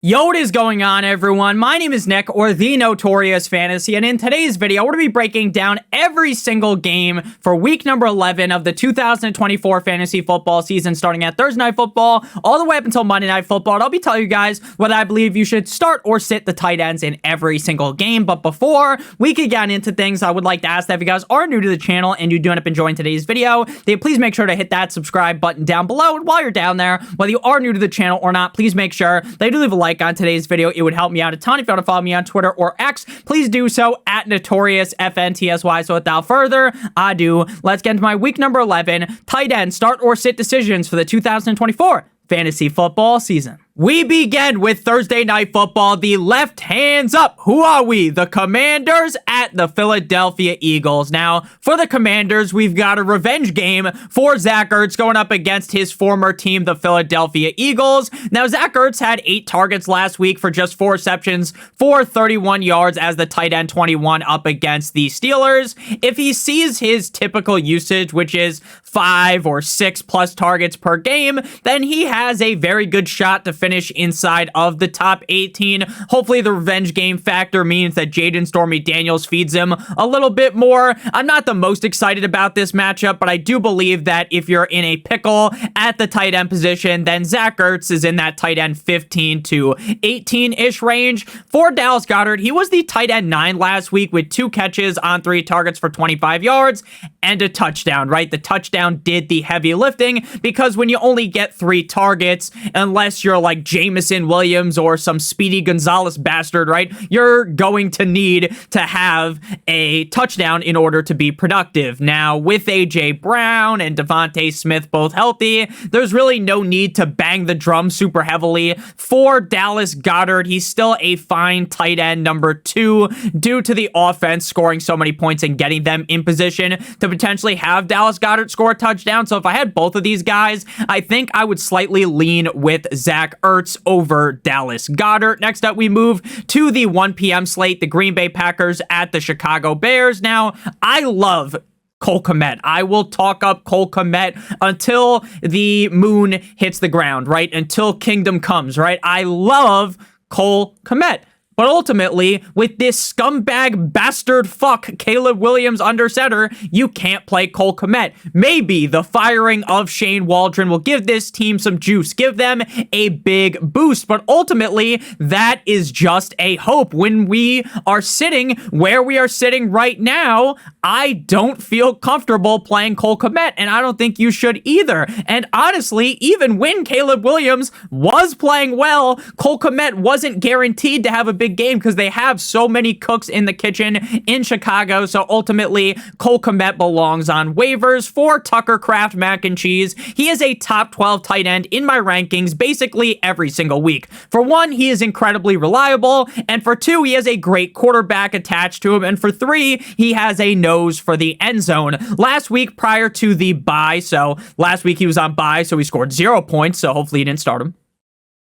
Yo, what is going on, everyone? My name is Nick, or the Notorious Fantasy, and in today's video, we're going to be breaking down every single game for week number 11 of the 2024 fantasy football season, starting at Thursday Night Football all the way up until Monday Night Football. And I'll be telling you guys whether I believe you should start or sit the tight ends in every single game. But before we can get into things, I would like to ask that if you guys are new to the channel and you do end up enjoying today's video, then please make sure to hit that subscribe button down below. And while you're down there, whether you are new to the channel or not, please make sure that you do leave a like on today's video. It would help me out a ton. If you want to follow me on Twitter or X, please do so at NotoriousFantasy. So without further ado, let's get into my week number 11 tight end start or sit decisions for the 2024 fantasy football season. We begin with Thursday Night Football, the left hands up. Who are we? The Commanders at the Philadelphia Eagles. Now, for the Commanders, we've got a revenge game for Zach Ertz going up against his former team, the Philadelphia Eagles. Now, Zach Ertz had 8 targets last week for just 4 receptions for 31 yards as the tight end 21 up against the Steelers. If he sees his typical usage, which is 5 or 6 plus targets per game, then he has a very good shot to finish inside of the top 18. Hopefully the revenge game factor means that Jaden Stormy Daniels feeds him a little bit more. I'm not the most excited about this matchup, but I do believe that if you're in a pickle at the tight end position, then Zach Ertz is in that tight end 15 to 18-ish range. For Dallas Goedert, he was the tight end 9 last week with 2 catches on 3 targets for 25 yards and a touchdown, right? The touchdown did the heavy lifting because when you only get 3 targets, unless you're like Jameson Williams or some Speedy Gonzalez bastard, right? You're going to need to have a touchdown in order to be productive. Now, with A.J. Brown and Devontae Smith both healthy, there's really no need to bang the drum super heavily. For Dallas Goedert, he's still a fine tight end number 2 due to the offense scoring so many points and getting them in position to potentially have Dallas Goedert score a touchdown. So if I had both of these guys, I think I would slightly lean with Zach Ertz over Dallas Goedert. Next up, we move to the 1 p.m. slate, the Green Bay Packers at the Chicago Bears. Now, I love Cole Kmet. I will talk up Cole Kmet until the moon hits the ground, right? Until kingdom comes, right? I love Cole Kmet. But ultimately, with this scumbag bastard fuck Caleb Williams under center, you can't play Cole Kmet. Maybe the firing of Shane Waldron will give this team some juice, give them a big boost. But ultimately, that is just a hope. When we are sitting where we are sitting right now, I don't feel comfortable playing Cole Kmet, and I don't think you should either. And honestly, even when Caleb Williams was playing well, Cole Kmet wasn't guaranteed to have a big game because they have so many cooks in the kitchen in Chicago. So ultimately, Cole Kmet belongs on waivers. For Tucker Kraft mac and cheese, he is a top 12 tight end in my rankings basically every single week. For 1, he is incredibly reliable, and for 2, he has a great quarterback attached to him, and for 3, he has a nose for the end zone. Last week prior to the bye, so last week he was on bye, so he scored 0 points, so hopefully you didn't start him.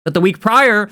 But the week prior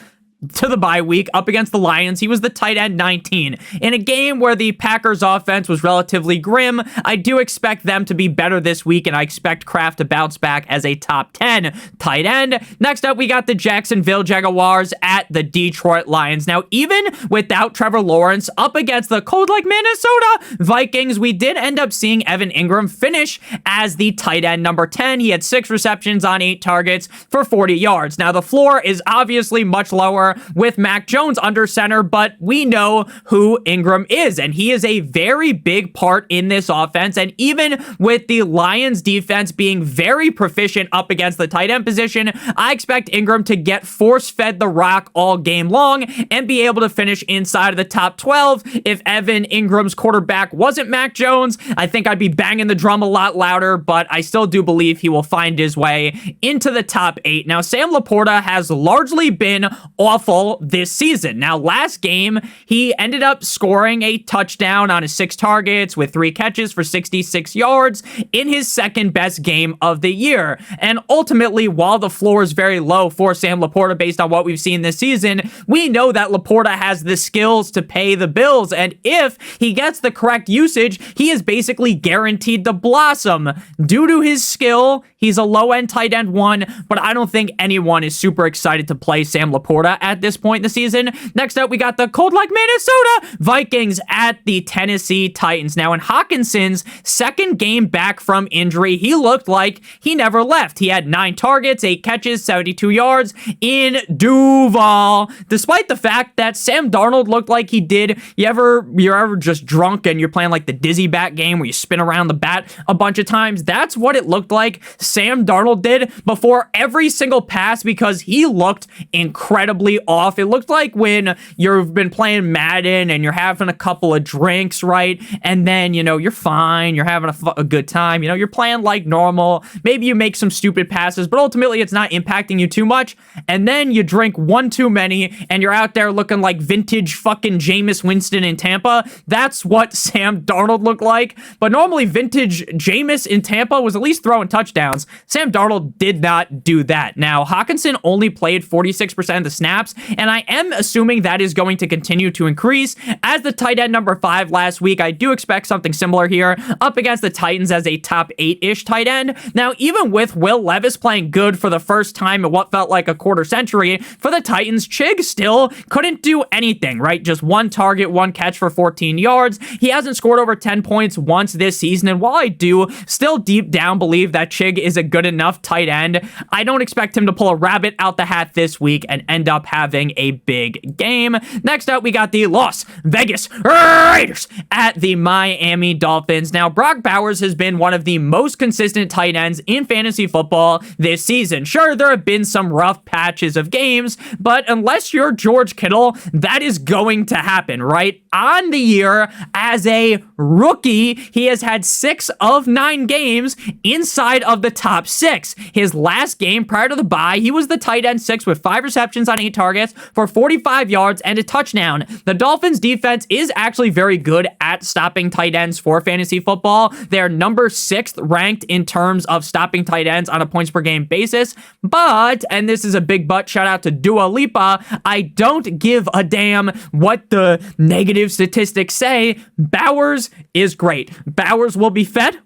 to the bye week up against the Lions, he was the tight end 19. In a game where the Packers offense was relatively grim, I do expect them to be better this week, and I expect Kraft to bounce back as a top 10 tight end. Next up, we got the Jacksonville Jaguars at the Detroit Lions. Now, even without Trevor Lawrence up against the cold like Minnesota Vikings, we did end up seeing Evan Ingram finish as the tight end number 10. He had 6 receptions on 8 targets for 40 yards. Now, the floor is obviously much lower with Mac Jones under center, but we know who Ingram is, and he is a very big part in this offense. And even with the Lions defense being very proficient up against the tight end position, I expect Ingram to get force-fed the rock all game long and be able to finish inside of the top 12. If Evan Ingram's quarterback wasn't Mac Jones, I think I'd be banging the drum a lot louder, but I still do believe he will find his way into the top 8. Now, Sam Laporta has largely been awful this season. Now, last game, he ended up scoring a touchdown on his 6 targets with 3 catches for 66 yards in his second best game of the year. And ultimately, while the floor is very low for Sam Laporta based on what we've seen this season, we know that Laporta has the skills to pay the bills. And if he gets the correct usage, he is basically guaranteed to blossom. Due to his skill, he's a low-end tight end 1, but I don't think anyone is super excited to play Sam Laporta at this point in the season. Next up, we got the cold like Minnesota Vikings at the Tennessee Titans. Now, in Hawkinson's second game back from injury, he looked like he never left. He had 9 targets, 8 catches, 72 yards in Duval. Despite the fact that Sam Darnold looked like he did, you're ever just drunk and you're playing like the dizzy bat game where you spin around the bat a bunch of times? That's what it looked like Sam Darnold did before every single pass, because he looked incredibly off. It looked like when you've been playing Madden and you're having a couple of drinks, right? And then, you're fine. You're having a good time. You're playing like normal. Maybe you make some stupid passes, but ultimately it's not impacting you too much. And then you drink one too many and you're out there looking like vintage fucking Jameis Winston in Tampa. That's what Sam Darnold looked like. But normally vintage Jameis in Tampa was at least throwing touchdowns. Sam Darnold did not do that. Now, Hawkinson only played 46% of the snaps, and I am assuming that is going to continue to increase. As the tight end number 5 last week, I do expect something similar here up against the Titans as a top 8-ish tight end. Now, even with Will Levis playing good for the first time in what felt like a quarter century for the Titans, Chig still couldn't do anything, right? Just 1 target, 1 catch for 14 yards. He hasn't scored over 10 points once this season, and while I do still deep down believe that Chig is a good enough tight end, I don't expect him to pull a rabbit out the hat this week and end up having a big game. Next up, we got the Las Vegas Raiders at the Miami Dolphins. Now, Brock Bowers has been one of the most consistent tight ends in fantasy football this season. Sure, there have been some rough patches of games, but unless you're George Kittle, that is going to happen, right? On the year, as a rookie, he has had 6 of 9 games inside of the top 6. His last game prior to the bye, he was the tight end 6 with 5 receptions on 8 targets for 45 yards and a touchdown. The Dolphins defense is actually very good at stopping tight ends for fantasy football. They're number 6th ranked in terms of stopping tight ends on a points per game basis. But, and this is a big but, shout out to Dua Lipa, I don't give a damn what the negative statistics say. Bowers is great. Bowers will be fed,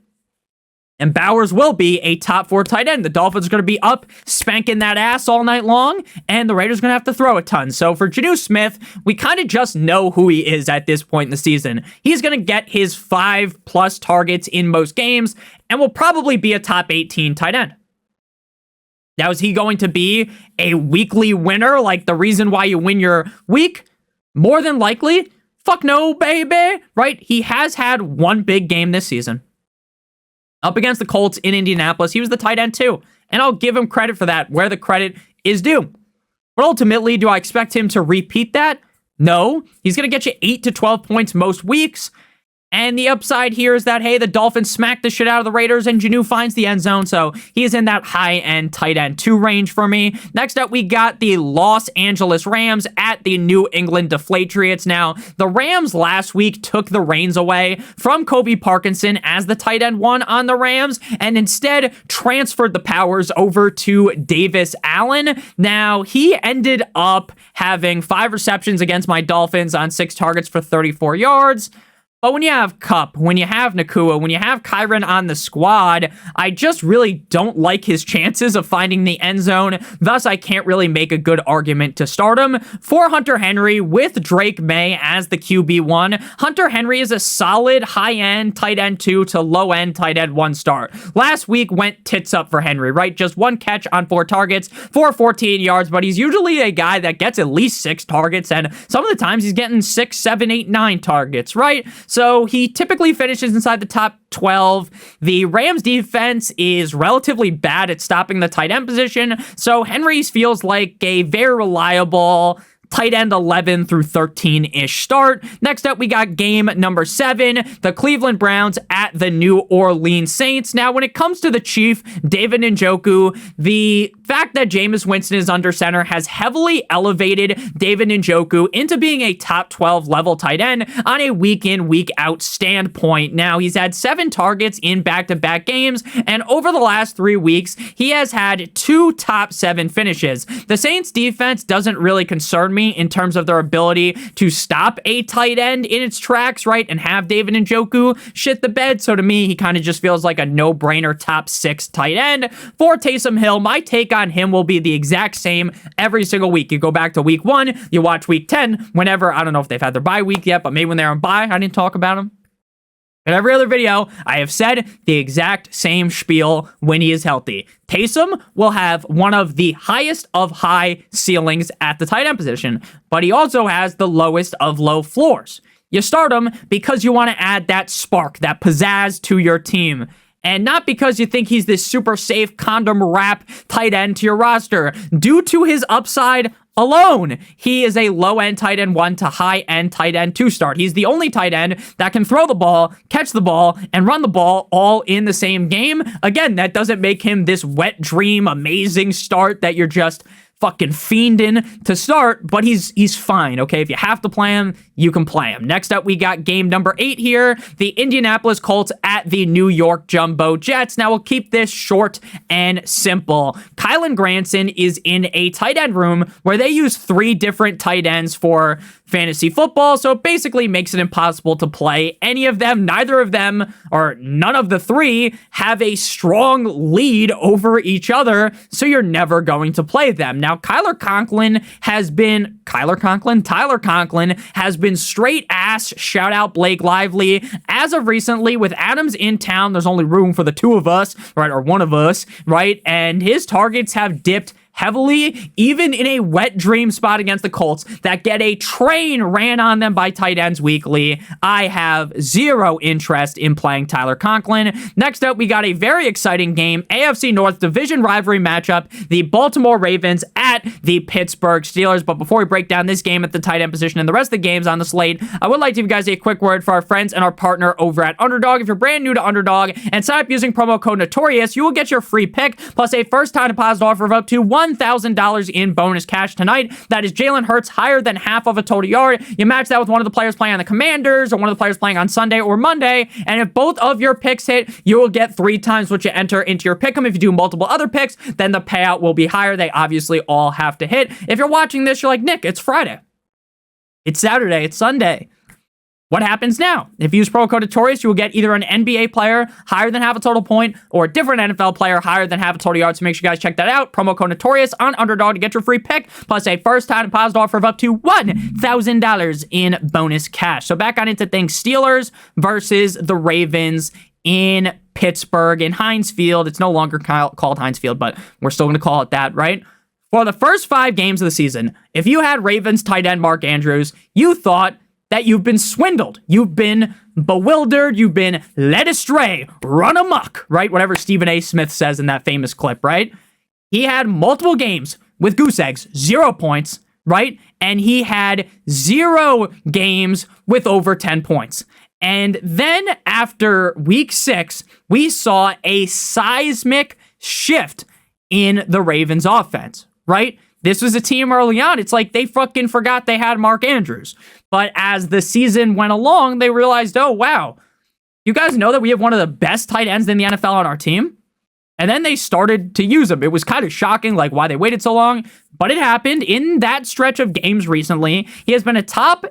and Bowers will be a top 4 tight end. The Dolphins are going to be up spanking that ass all night long, and the Raiders are going to have to throw a ton. So for Jonnu Smith, we kind of just know who he is at this point in the season. He's going to get his 5+ targets in most games, and will probably be a top 18 tight end. Now, is he going to be a weekly winner, like the reason why you win your week? More than likely, fuck no, baby, right? He has had 1 big game this season. Up against the Colts in Indianapolis, he was the tight end too. And I'll give him credit for that, where the credit is due. But ultimately, do I expect him to repeat that? No. He's going to get you 8 to 12 points most weeks. And the upside here is that, hey, the Dolphins smack the shit out of the Raiders and Jonnu finds the end zone. So he is in that high-end tight end 2 range for me. Next up, we got the Los Angeles Rams at the New England Deflatriots. Now, the Rams last week took the reins away from Kobe Parkinson as the tight end 1 on the Rams and instead transferred the powers over to Davis Allen. Now, he ended up having 5 receptions against my Dolphins on 6 targets for 34 yards. But when you have Kupp, when you have Nakua, when you have Kyren on the squad, I just really don't like his chances of finding the end zone. Thus, I can't really make a good argument to start him. For Hunter Henry with Drake May as the QB1, Hunter Henry is a solid high-end tight end 2 to low-end tight end 1 start. Last week went tits up for Henry, right? Just 1 catch on 4 targets for 14 yards, but he's usually a guy that gets at least 6 targets, and some of the times he's getting 6, 7, 8, 9 targets, right? So he typically finishes inside the top 12. The Rams defense is relatively bad at stopping the tight end position, so Henry's feels like a very reliable tight end 11 through 13-ish start. Next up, we got game number 7, the Cleveland Browns at the New Orleans Saints. Now, when it comes to the Chief, David Njoku, the fact that Jameis Winston is under center has heavily elevated David Njoku into being a top 12 level tight end on a week in, week out standpoint. Now, he's had 7 targets in back-to-back games, and over the last 3 weeks, he has had 2 top 7 finishes. The Saints defense doesn't really concern me history in terms of their ability to stop a tight end in its tracks, right, and have David Njoku shit the bed. So to me, he kind of just feels like a no-brainer top 6 tight end. For Taysom Hill, my take on him will be the exact same every single week. You go back to week 1, you watch week 10, whenever, I don't know if they've had their bye week yet, but maybe when they're on bye, I didn't talk about him. In every other video, I have said the exact same spiel when he is healthy. Taysom will have one of the highest of high ceilings at the tight end position, but he also has the lowest of low floors. You start him because you want to add that spark, that pizzazz to your team. And not because you think he's this super safe condom wrap tight end to your roster. Due to his upside alone, he is a low-end tight end 1 to high-end tight end 2 start. He's the only tight end that can throw the ball, catch the ball, and run the ball all in the same game. Again, that doesn't make him this wet dream, amazing start that you're just fucking fiending to start, but he's fine, okay? If you have to play him, you can play him. Next up, we got game number 8 here, the Indianapolis Colts at the New York Jumbo Jets. Now, we'll keep this short and simple. Kylen Granson is in a tight end room where they use 3 different tight ends for fantasy football, so it basically makes it impossible to play any of them. Neither of them, or none of the 3, have a strong lead over each other, so you're never going to play them. Now, Tyler Conklin has been straight ass. Shout out Blake Lively. As of recently, with Adams in town, there's only room for the 2 of us, right, or one of us, right, and his targets have dipped heavily, even in a wet dream spot against the Colts that get a train ran on them by tight ends weekly. I have zero interest in playing Tyler Conklin. Next up, we got a very exciting game, AFC North division rivalry matchup, the Baltimore Ravens at the Pittsburgh Steelers. But before we break down this game at the tight end position and the rest of the games on the slate, I would like to give you guys a quick word for our friends and our partner over at Underdog. If you're brand new to Underdog and sign up using promo code Notorious, you will get your free pick plus a first-time deposit offer of up to $1,000 in bonus cash tonight. That is Jalen Hurts higher than half of a total yard. You match that with one of the players playing on the Commanders or one of the players playing on Sunday or Monday, and if both of your picks hit, you will get 3 times what you enter into your pick'em. If you do multiple other picks, then the payout will be higher. They obviously all have to hit. If you're watching this, you're like, Nick, it's Friday. It's Saturday. It's Sunday. What happens now? If you use promo code Notorious, you will get either an NBA player higher than half a total point or a different NFL player higher than half a total yard. So make sure you guys check that out. Promo code Notorious on Underdog to get your free pick plus a first-time deposit offer of up to $1,000 in bonus cash. So back on into things. Steelers versus the Ravens in Pittsburgh in Heinz Field. It's no longer called Heinz Field, but we're still going to call it that, right? For the first 5 games of the season, if you had Ravens tight end Mark Andrews, you thought that you've been swindled, you've been bewildered, you've been led astray, run amok, right? Whatever Stephen A. Smith says in that famous clip, right? He had multiple games with goose eggs, 0 points, right? And he had 0 games with over 10 points. And then after week 6, we saw a seismic shift in the Ravens offense, right? This was a team early on. It's like they fucking forgot they had Mark Andrews. But as the season went along, they realized, oh, wow, you guys know that we have one of the best tight ends in the NFL on our team? And then they started to use him. It was kind of shocking, like why they waited so long. But it happened in that stretch of games recently. He has been a top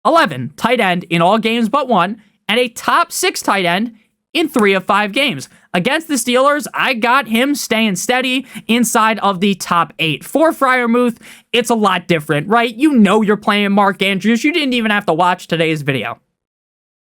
11 tight end in all games but 1 and a top 6 tight end in 3 of 5 games. Against the Steelers, I got him staying steady inside of the top 8. For Freiermuth, it's a lot different, right? You know you're playing Mark Andrews. You didn't even have to watch today's video.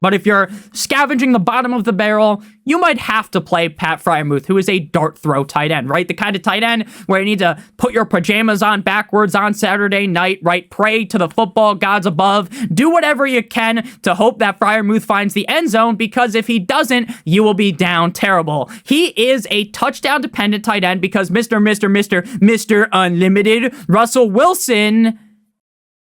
But if you're scavenging the bottom of the barrel, you might have to play Pat Freiermuth, who is a dart throw tight end, right? The kind of tight end where you need to put your pajamas on backwards on Saturday night, right? Pray to the football gods above. Do whatever you can to hope that Freiermuth finds the end zone, because if he doesn't, you will be down terrible. He is a touchdown-dependent tight end because Mr. Unlimited Russell Wilson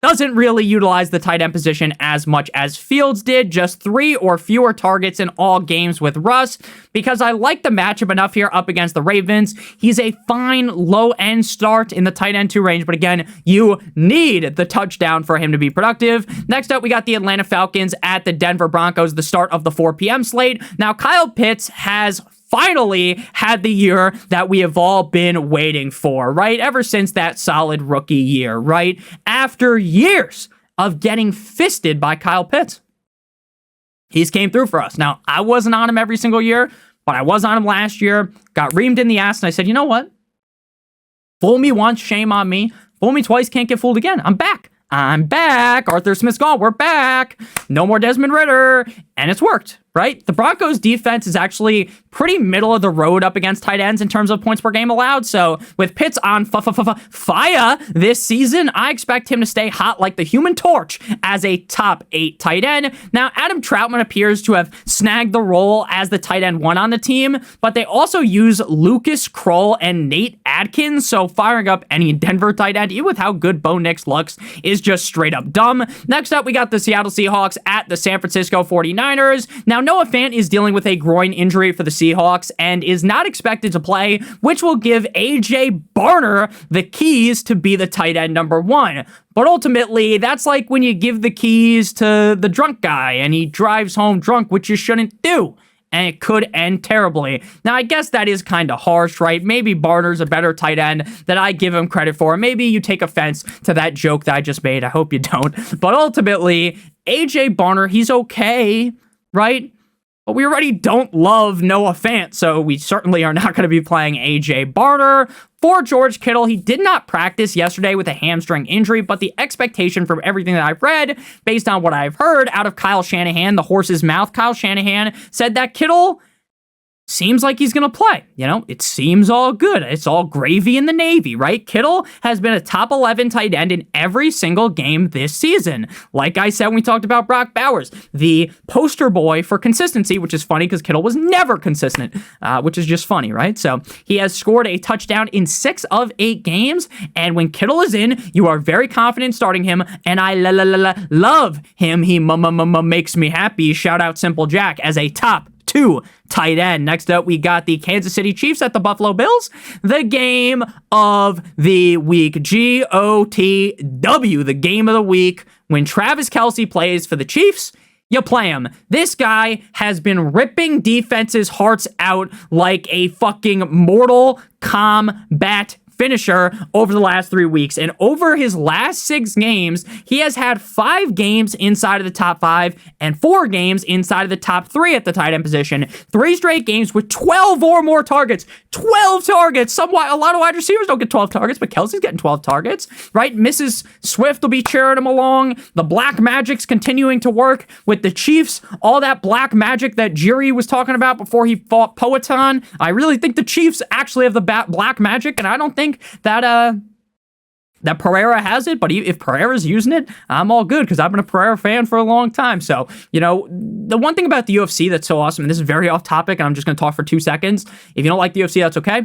doesn't really utilize the tight end position as much as Fields did, just 3 or fewer targets in all games with Russ, because I like the matchup enough here up against the Ravens. He's a fine low-end start in the tight end 2 range, but again, you need the touchdown for him to be productive. Next up, we got the Atlanta Falcons at the Denver Broncos, the start of the 4 p.m. slate. Now, Kyle Pitts has finally had the year that we have all been waiting for, right? Ever since that solid rookie year, right? After years of getting fisted by Kyle Pitts. He's came through for us. Now, I wasn't on him every single year, but I was on him last year, got reamed in the ass, and I said, you know what? Fool me once, shame on me. Fool me twice, can't get fooled again. I'm back. Arthur Smith's gone. We're back. No more Desmond Ridder. And it's worked, right? The Broncos defense is actually pretty middle of the road up against tight ends in terms of points per game allowed. So with Pitts on fire this season, I expect him to stay hot like the Human Torch as a top 8 tight end. Now, Adam Troutman appears to have snagged the role as the tight end 1 on the team, but they also use Lucas Krull and Nate Adkins. So firing up any Denver tight end, even with how good Bo Nix looks, is just straight up dumb. Next up, we got the Seattle Seahawks at the San Francisco 49ers. Now, Noah Fant is dealing with a groin injury for the Seahawks and is not expected to play, which will give AJ Barner the keys to be the tight end number 1. But ultimately, that's like when you give the keys to the drunk guy and he drives home drunk, which you shouldn't do. And it could end terribly. Now, I guess that is kind of harsh, right? Maybe Barner's a better tight end than I give him credit for. Maybe you take offense to that joke that I just made. I hope you don't. But ultimately, AJ Barner, he's okay, right? But we already don't love Noah Fant, so we certainly are not going to be playing AJ Barner. For George Kittle, he did not practice yesterday with a hamstring injury, but the expectation from everything that I've read, based on what I've heard out of Kyle Shanahan, the horse's mouth, Kyle Shanahan said that Kittle seems like he's going to play. You know, it seems all good. It's all gravy in the Navy, right? Kittle has been a top 11 tight end in every single game this season. Like I said when we talked about Brock Bowers, the poster boy for consistency, which is funny because Kittle was never consistent, which is just funny, right? So he has scored a touchdown in 6 of 8 games, and when Kittle is in, you are very confident starting him, and I love him. He makes me happy. Shout out Simple Jack as a top 2 tight end. Next up, we got the Kansas City Chiefs at the Buffalo Bills. The game of the week. GOTW, the game of the week. When Travis Kelce plays for the Chiefs, you play him. This guy has been ripping defenses' hearts out like a fucking Mortal Kombat finisher over the last 3 weeks. And over his last 6 games, he has had 5 games inside of the top 5 and 4 games inside of the top 3 at the tight end position. 3 straight games with 12 or more targets. 12 targets. A lot of wide receivers don't get 12 targets, but Kelsey's getting 12 targets, right? Mrs. Swift will be cheering him along. The black magic's continuing to work with the Chiefs. All that black magic that Jiri was talking about before he fought Poetan. I really think the Chiefs actually have the black magic, and I don't think that Pereira has it, but if Pereira's using it, I'm all good because I've been a Pereira fan for a long time. So, you know, the one thing about the UFC that's so awesome, and this is very off topic, and I'm just going to talk for 2 seconds. If you don't like the UFC, that's okay.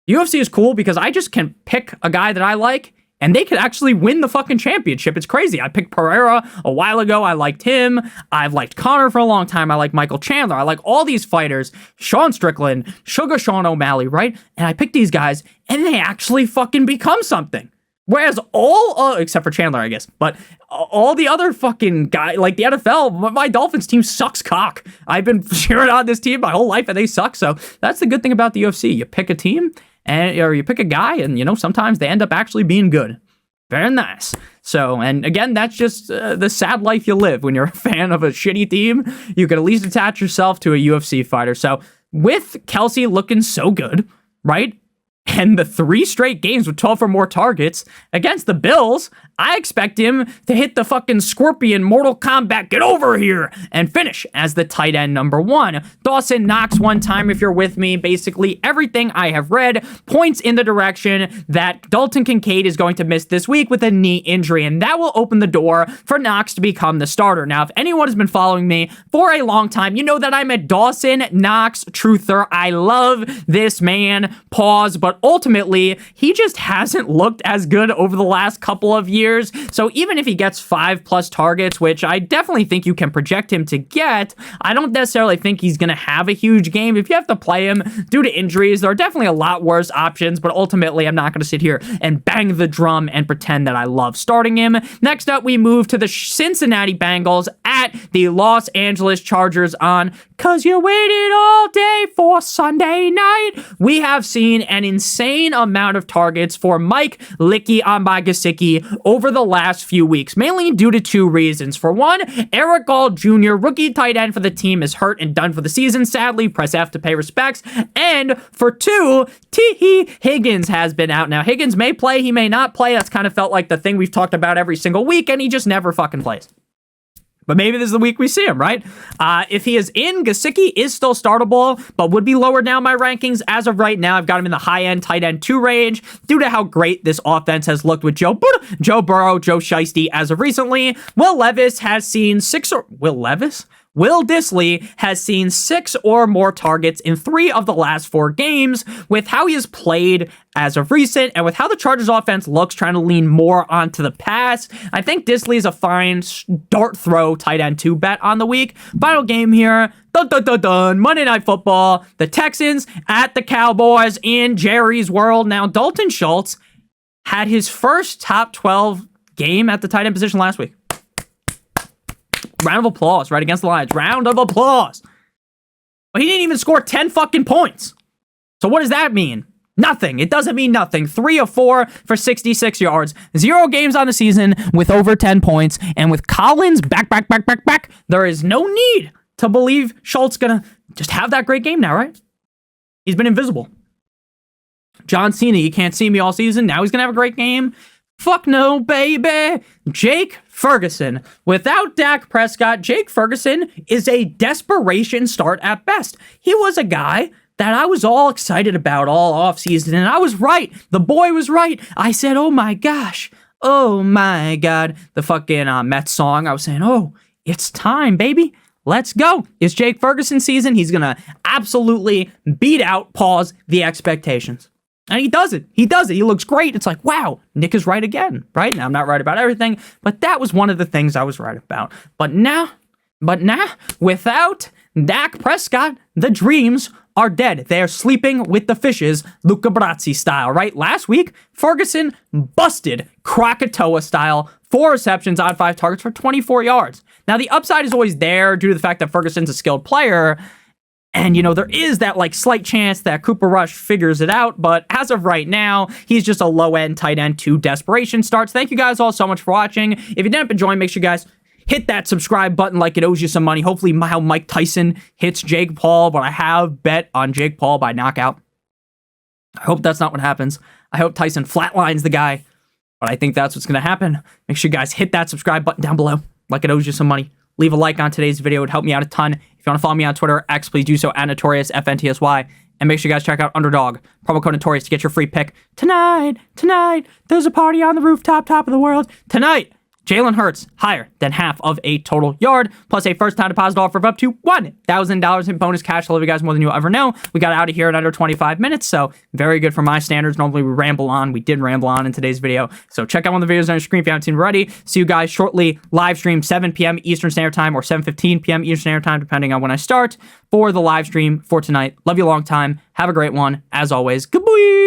The UFC is cool because I just can pick a guy that I like, and they could actually win the fucking championship. It's crazy. I picked Pereira a while ago. I liked him. I've liked Conor for a long time. I like Michael Chandler. I like all these fighters. Sean Strickland, Sugar Sean O'Malley, right? And I picked these guys, and they actually fucking become something. Whereas except for Chandler, I guess, but all the other fucking guys, like the NFL, my Dolphins team sucks cock. I've been cheering on this team my whole life, and they suck. So that's the good thing about the UFC. You pick a team, or you pick a guy, and, you know, sometimes they end up actually being good. Very nice. So, and again, that's just the sad life you live when you're a fan of a shitty team. You can at least attach yourself to a UFC fighter. So with Kelce looking so good, right? And the 3 straight games with 12 or more targets against the Bills, I expect him to hit the fucking Scorpion Mortal Kombat, get over here, and finish as the tight end number 1. Dawson Knox one time, if you're with me. Basically, everything I have read points in the direction that Dalton Kincaid is going to miss this week with a knee injury, and that will open the door for Knox to become the starter. Now, if anyone has been following me for a long time, you know that I'm a Dawson Knox truther. I love this man. Pause, but but ultimately, he just hasn't looked as good over the last couple of years. So even if he gets 5+ targets, which I definitely think you can project him to get, I don't necessarily think he's going to have a huge game. If you have to play him due to injuries, there are definitely a lot worse options, but ultimately, I'm not going to sit here and bang the drum and pretend that I love starting him. Next up, we move to the Cincinnati Bengals at the Los Angeles Chargers on "Cause You Waited All Day for Sunday Night." We have seen an insane amount of targets for Mike Licky Gesicki over the last few weeks, mainly due to two reasons. For one, Eric Gall Jr., rookie tight end for the team, is hurt and done for the season. Sadly, press F to pay respects. And for two, T. Higgins has been out. Now, Higgins may play, he may not play. That's kind of felt like the thing we've talked about every single week, and he just never fucking plays. But maybe this is the week we see him, right? If he is in, Gesicki is still startable, but would be lower down my rankings. As of right now, I've got him in the high-end tight end 2 range due to how great this offense has looked with Joe Burrow, Joe Shiesty as of recently. Will Dissly has seen 6 or more targets in 3 of the last 4 games. With how he has played as of recent and with how the Chargers offense looks, trying to lean more onto the pass, I think Dissly is a fine dart throw tight end 2 bet on the week. Final game here. Monday Night Football. The Texans at the Cowboys in Jerry's World. Now, Dalton Schultz had his first top 12 game at the tight end position last week. Round of applause right against the Lions. Round of applause. But he didn't even score 10 fucking points. So what does that mean? Nothing. It doesn't mean nothing. 3 of 4 for 66 yards. 0 games on the season with over 10 points. And with Collins back, there is no need to believe Schultz gonna just have that great game now, right? He's been invisible. John Cena, you can't see me all season. Now he's gonna have a great game. Fuck no, baby. Jake Ferguson. Without Dak Prescott, Jake Ferguson is a desperation start at best. He was a guy that I was all excited about all offseason, and I was right. The boy was right. I said, oh my gosh. Oh my God. The fucking Mets song. I was saying, oh, it's time, baby. Let's go. It's Jake Ferguson season. He's going to absolutely beat out, the expectations. And he does it. He looks great. It's like, wow, Nick is right again, right? Now, I'm not right about everything, but that was one of the things I was right about. But now, without Dak Prescott, the dreams are dead. They are sleeping with the fishes, Luca Brasi style, right? Last week, Ferguson busted Krakatoa style, 4 receptions on 5 targets for 24 yards. Now, the upside is always there due to the fact that Ferguson's a skilled player. And, there is that slight chance that Cooper Rush figures it out. But as of right now, he's just a low-end tight end 2 desperation starts. Thank you guys all so much for watching. If you didn't enjoy, make sure you guys hit that subscribe button like it owes you some money. Hopefully, how Mike Tyson hits Jake Paul. But I have bet on Jake Paul by knockout. I hope that's not what happens. I hope Tyson flatlines the guy. But I think that's what's going to happen. Make sure you guys hit that subscribe button down below like it owes you some money. Leave a like on today's video. It would help me out a ton. If you want to follow me on Twitter or X, please do so at NotoriousFantasy. And make sure you guys check out Underdog. Promo code Notorious to get your free pick. Tonight, there's a party on the rooftop, top of the world. Tonight, Jalen Hurts, higher than half of a total yard, plus a first-time deposit offer of up to $1,000 in bonus cash. I love you guys more than you'll ever know. We got out of here in under 25 minutes, so very good for my standards. Normally, we ramble on. We did ramble on in today's video. So check out one of the videos on your screen if you haven't seen already. See you guys shortly. Live stream 7 p.m. Eastern Standard Time or 7:15 p.m. Eastern Standard Time, depending on when I start, for the live stream for tonight. Love you a long time. Have a great one. As always, goodbye.